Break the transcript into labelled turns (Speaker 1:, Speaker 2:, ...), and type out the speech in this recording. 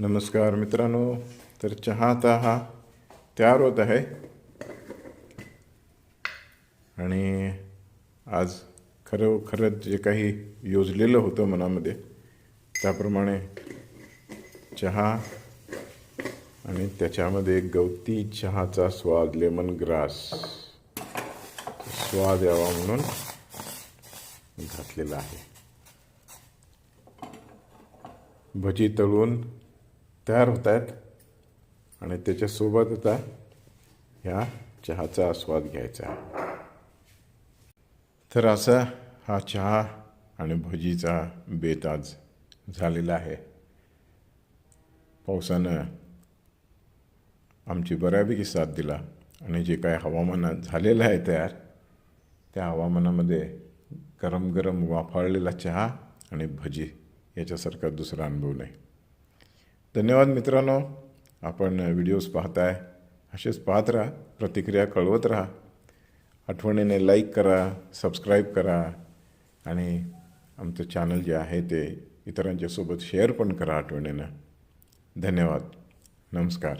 Speaker 1: नमस्कार मित्रांनो. तर चहा आता हा तयार होत आहे आणि आज खरंच जे काही योजलेलं होतं मनामध्ये त्याप्रमाणे चहा आणि त्याच्यामध्ये गवती चहाचा स्वाद, लेमन ग्रास स्वाद यावा म्हणून घातलेला आहे. भजी तळून तयार होत आहेत आणि त्याच्यासोबत आता ह्या चहाचा आस्वाद घ्यायचा आहे. तर असा हा चहा आणि भजीचा बेत आज झालेला आहे. पावसानं आमची बऱ्यापैकी साथ दिला आणि जे काय हवामान झालेलं आहे तयार, त्या हवामानामध्ये गरम गरम वाफाळलेला चहा आणि भजी याच्यासारखा दुसरा अनुभव नाही. धन्यवाद मित्रांनो. आपण व्हिडिओज पाहताय, असेच पाहत राहा, प्रतिक्रिया कळवत राहा. आठवणीने लाईक करा, सबस्क्राईब करा आणि आमचं चॅनल जे आहे ते इतरांच्यासोबत शेअर पण करा आठवणीनं. धन्यवाद. नमस्कार.